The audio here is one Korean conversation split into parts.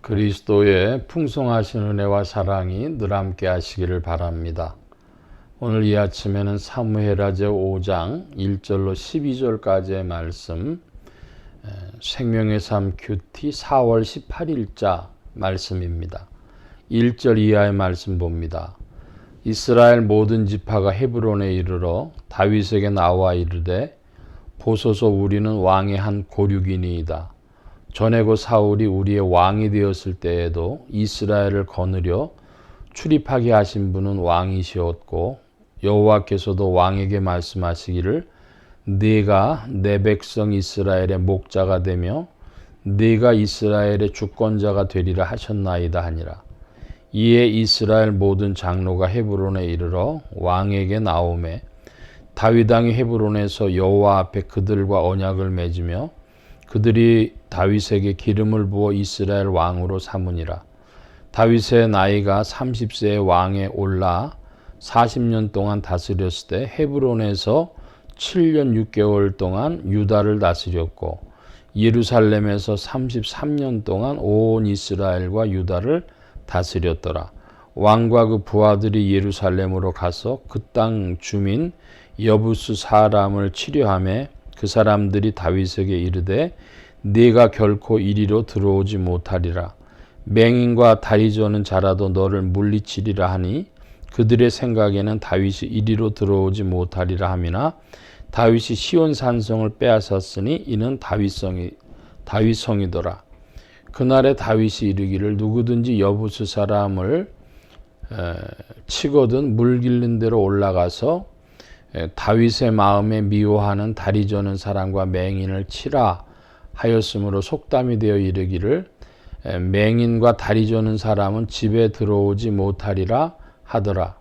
그리스도의 풍성하신 은혜와 사랑이 늘 함께 하시기를 바랍니다. 오늘 이 아침에는 사무엘하제 5장 1절로 12절까지의 말씀, 생명의 삶 큐티 4월 18일자 말씀입니다. 1절 이하의 말씀 봅니다. 이스라엘 모든 지파가 헤브론에 이르러 다윗에게 나와 이르되 보소서 우리는 왕의 한 고륙이니이다. 전에 그 사울이 우리의 왕이 되었을 때에도 이스라엘을 거느려 출입하게 하신 분은 왕이시었고 여호와께서도 왕에게 말씀하시기를 네가 내 백성 이스라엘의 목자가 되며 네가 이스라엘의 주권자가 되리라 하셨나이다 하니라. 이에 이스라엘 모든 장로가 헤브론에 이르러 왕에게 나오매 다윗 왕이 헤브론에서 여호와 앞에 그들과 언약을 맺으며 그들이 다윗에게 기름을 부어 이스라엘 왕으로 삼으니라. 다윗의 나이가 30세의 왕에 올라 40년 동안 다스렸을 때 헤브론에서 7년 6개월 동안 유다를 다스렸고 예루살렘에서 33년 동안 온 이스라엘과 유다를 다스렸더라. 왕과 그 부하들이 예루살렘으로 가서 그 땅 주민 여부스 사람을 치료하며 그 사람들이 다윗에게 이르되 네가 결코 이리로 들어오지 못하리라. 맹인과 다리 저는 자라도 너를 물리치리라 하니 그들의 생각에는 다윗이 이리로 들어오지 못하리라 함이나 다윗이 시온 산성을 빼앗았으니 이는 다윗성이더라. 그날에 다윗이 이르기를 누구든지 여부스 사람을 치거든 물 길른 데로 올라가서 다윗의 마음에 미워하는 다리 저는 사람과 맹인을 치라 하였으므로 속담이 되어 이르기를 맹인과 다리 저는 사람은 집에 들어오지 못하리라 하더라.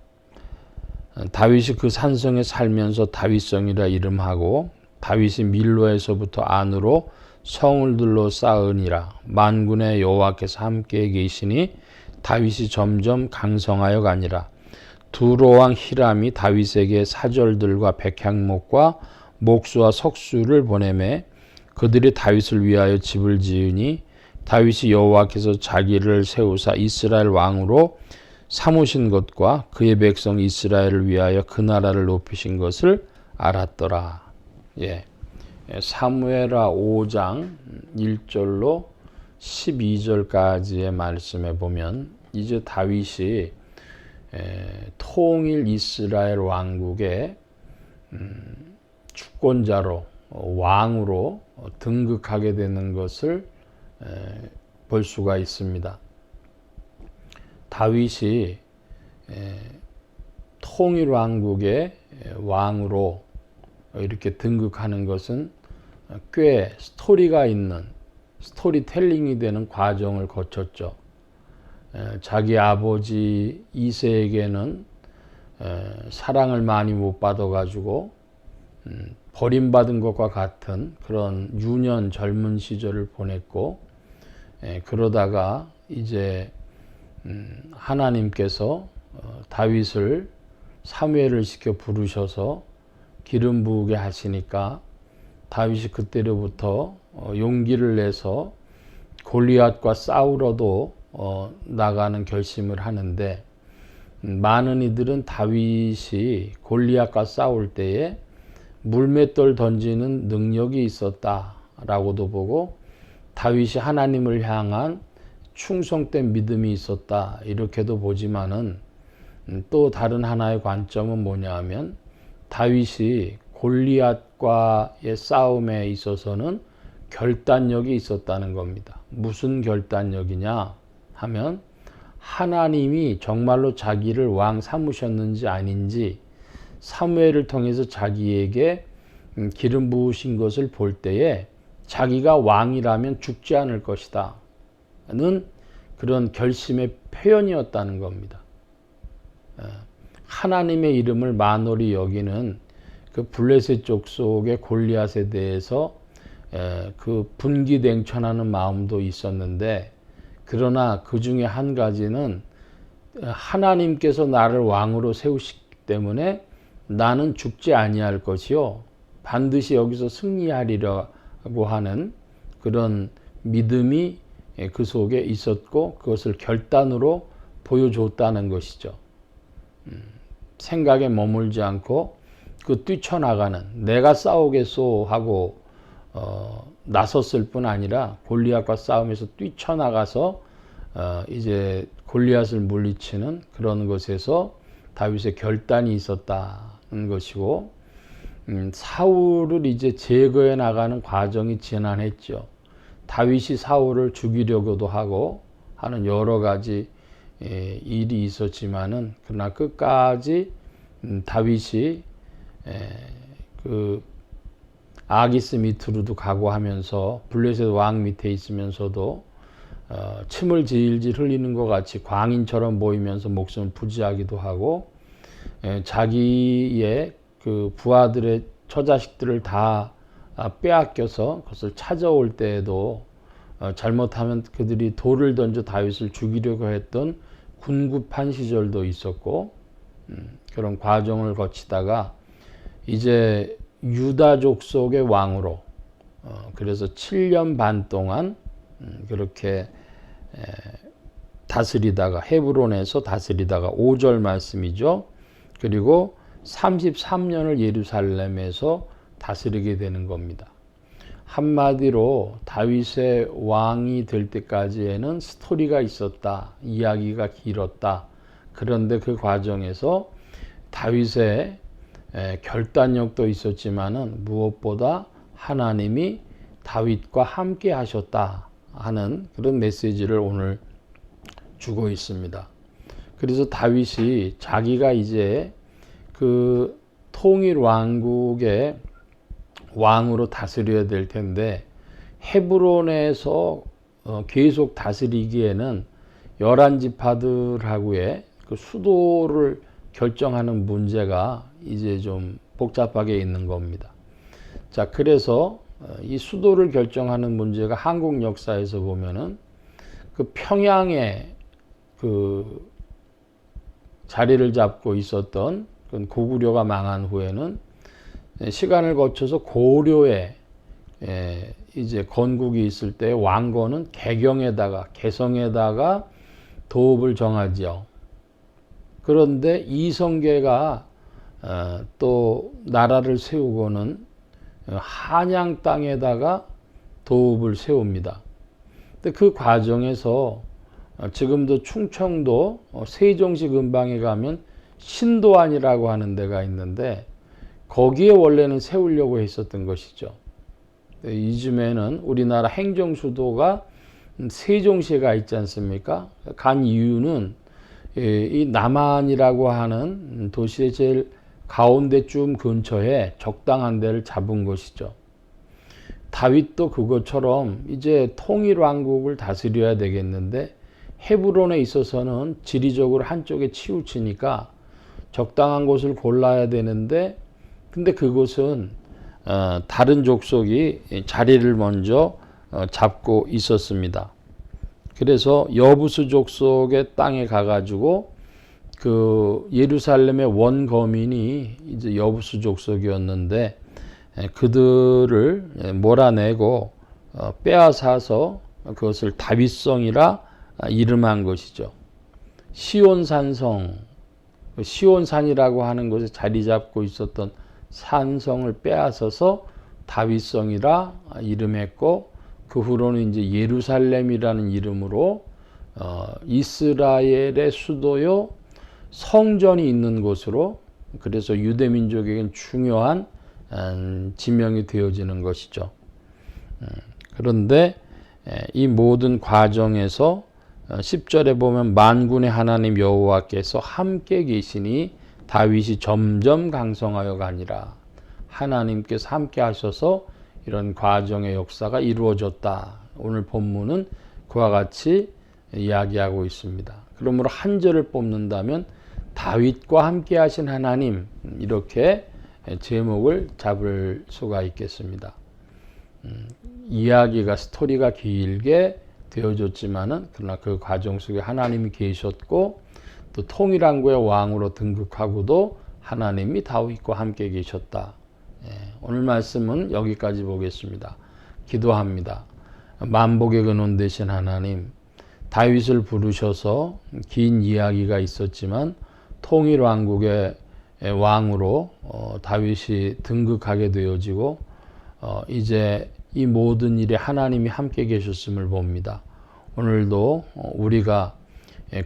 다윗이 그 산성에 살면서 다윗성이라 이름하고 다윗이 밀로에서부터 안으로 성을 둘러 쌓으니라. 만군의 여호와께서 함께 계시니 다윗이 점점 강성하여 가니라. 두로왕 히람이 다윗에게 사절들과 백향목과 목수와 석수를 보내매 그들이 다윗을 위하여 집을 지으니 다윗이 여호와께서 자기를 세우사 이스라엘 왕으로 삼으신 것과 그의 백성 이스라엘을 위하여 그 나라를 높이신 것을 알았더라. 사무엘하 5장 1절로 12절까지의 말씀에 보면 이제 다윗이 통일 이스라엘 왕국의 주권자로 왕으로 등극하게 되는 것을 볼 수가 있습니다. 다윗이 통일 왕국의 왕으로 이렇게 등극하는 것은 꽤 스토리가 있는 스토리텔링이 되는 과정을 거쳤죠. 자기 아버지 이새에게는 사랑을 많이 못 받아가지고 버림받은 것과 같은 그런 유년 젊은 시절을 보냈고 그러다가 이제 하나님께서 다윗을 사무엘을 시켜 부르셔서 기름 부으게 하시니까 다윗이 그때로부터 용기를 내서 골리앗과 싸우러도 나가는 결심을 하는데 많은 이들은 다윗이 골리앗과 싸울 때에 물맷돌 던지는 능력이 있었다라고도 보고 다윗이 하나님을 향한 충성된 믿음이 있었다 이렇게도 보지만은 또 다른 하나의 관점은 뭐냐 하면 다윗이 골리앗과의 싸움에 있어서는 결단력이 있었다는 겁니다. 무슨 결단력이냐 하면 하나님이 정말로 자기를 왕 삼으셨는지 아닌지 사무엘을 통해서 자기에게 기름 부으신 것을 볼 때에 자기가 왕이라면 죽지 않을 것이다 는 그런 결심의 표현이었다는 겁니다. 하나님의 이름을 만홀히 여기는 그 블레셋 족속의 골리앗에 대해서 그 분기냉천하는 마음도 있었는데 그러나 그 중에 한 가지는 하나님께서 나를 왕으로 세우시기 때문에 나는 죽지 아니할 것이요 반드시 여기서 승리하리라고 하는 그런 믿음이 그 속에 있었고 그것을 결단으로 보여줬다는 것이죠. 생각에 머물지 않고 그 뛰쳐나가는 내가 싸우겠소 하고 나섰을 뿐 아니라 골리앗과 싸움에서 뛰쳐나가서 이제 골리앗을 물리치는 그런 것에서 다윗의 결단이 있었다는 것이고 사울을 이제 제거해 나가는 과정이 지난했죠. 다윗이 사울을 죽이려고도 하고 하는 여러 가지 일이 있었지만은 그러나 끝까지 다윗이 그 아기스 밑으로도 가고 하면서 블레셋 왕 밑에 있으면서도 침을 질질 흘리는 것 같이 광인처럼 보이면서 목숨을 부지하기도 하고 자기의 그 부하들의 처자식들을 다 빼앗겨서 그것을 찾아올 때에도 잘못하면 그들이 돌을 던져 다윗을 죽이려고 했던 군급한 시절도 있었고 그런 과정을 거치다가 이제 유다족 속의 왕으로 그래서 7년 반 동안 그렇게 다스리다가 헤브론에서 다스리다가 5절 말씀이죠. 그리고 33년을 예루살렘에서 다스리게 되는 겁니다. 한마디로 다윗의 왕이 될 때까지에는 스토리가 있었다. 이야기가 길었다. 그런데 그 과정에서 다윗의 결단력도 있었지만은 무엇보다 하나님이 다윗과 함께 하셨다 하는 그런 메시지를 오늘 주고 있습니다. 그래서 다윗이 자기가 이제 그 통일 왕국의 왕으로 다스려야 될 텐데 헤브론에서 계속 다스리기에는 11지파들하고의 그 수도를 결정하는 문제가 이제 좀 복잡하게 있는 겁니다. 자, 그래서 이 수도를 결정하는 문제가 한국 역사에서 보면은 그 평양에 그 자리를 잡고 있었던 고구려가 망한 후에는 시간을 거쳐서 고려에 이제 건국이 있을 때 왕건은 개성에다가 도읍을 정하지요. 그런데 이성계가 또 나라를 세우고는 한양 땅에다가 도읍을 세웁니다. 근데 그 과정에서 지금도 충청도 세종시 근방에 가면 신도안이라고 하는 데가 있는데 거기에 원래는 세우려고 했었던 것이죠. 이즘에는 우리나라 행정수도가 세종시가 있지 않습니까? 간 이유는 이 남한이라고 하는 도시의 제일 가운데쯤 근처에 적당한 데를 잡은 것이죠. 다윗도 그것처럼 이제 통일왕국을 다스려야 되겠는데 헤브론에 있어서는 지리적으로 한쪽에 치우치니까 적당한 곳을 골라야 되는데 근데 그곳은 다른 족속이 자리를 먼저 잡고 있었습니다. 그래서 여부수 족속의 땅에 가가지고 그 예루살렘의 원거민이 이제 여부수 족속이었는데 그들을 몰아내고 빼앗아서 그것을 다윗성이라 이름한 것이죠. 시온산성, 시온산이라고 하는 곳에 자리 잡고 있었던 산성을 빼앗아서 다윗성이라 이름했고 그 후로는 이제 예루살렘이라는 이름으로 이스라엘의 수도요 성전이 있는 곳으로 그래서 유대민족에겐 중요한 지명이 되어지는 것이죠. 그런데 이 모든 과정에서 10절에 보면 만군의 하나님 여호와께서 함께 계시니 다윗이 점점 강성하여 가니라. 하나님께서 함께 하셔서 이런 과정의 역사가 이루어졌다. 오늘 본문은 그와 같이 이야기하고 있습니다. 그러므로 한 절을 뽑는다면 다윗과 함께 하신 하나님 이렇게 제목을 잡을 수가 있겠습니다. 이야기가 스토리가 길게 되어졌지만은 그러나 그 과정 속에 하나님이 계셨고 또 통일왕국의 왕으로 등극하고도 하나님이 다윗과 함께 계셨다. 오늘 말씀은 여기까지 보겠습니다. 기도합니다. 만복의 근원 되신 하나님, 다윗을 부르셔서 긴 이야기가 있었지만 통일왕국의 왕으로 다윗이 등극하게 되어지고 이제 이 모든 일에 하나님이 함께 계셨음을 봅니다. 오늘도 우리가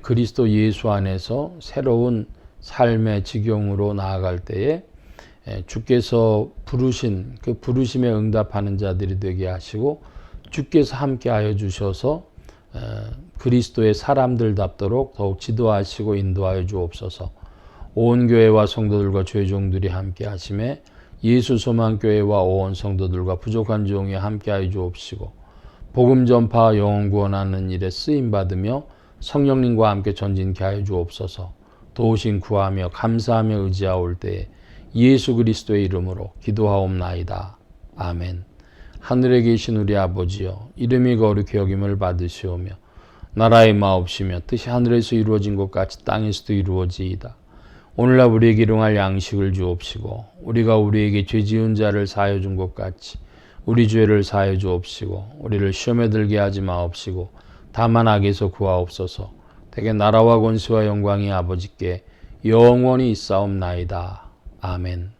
그리스도 예수 안에서 새로운 삶의 지경으로 나아갈 때에 주께서 부르신 그 부르심에 응답하는 자들이 되게 하시고 주께서 함께하여 주셔서 그리스도의 사람들답도록 더욱 지도하시고 인도하여 주옵소서. 온 교회와 성도들과 주의 종들이 함께하심에 예수 소망교회와 온 성도들과 부족한 종이 함께하여 주옵시고 복음 전파 영혼 구원하는 일에 쓰임 받으며 성령님과 함께 전진케 하여 주옵소서. 도우신 구하며 감사하며 의지하올 때에 예수 그리스도의 이름으로 기도하옵나이다. 아멘. 하늘에 계신 우리 아버지여, 이름이 거룩히 여김을 받으시오며 나라의 마옵시며 뜻이 하늘에서 이루어진 것 같이 땅에서도 이루어지이다. 오늘날 우리에게 일용할 양식을 주옵시고 우리가 우리에게 죄 지은 자를 사하여 준 것 같이 우리 죄를 사하여 주옵시고 우리를 시험에 들게 하지 마옵시고 다만 악에서 구하옵소서. 대개 나라와 권세와 영광이 아버지께 영원히 있사옵나이다. 아멘.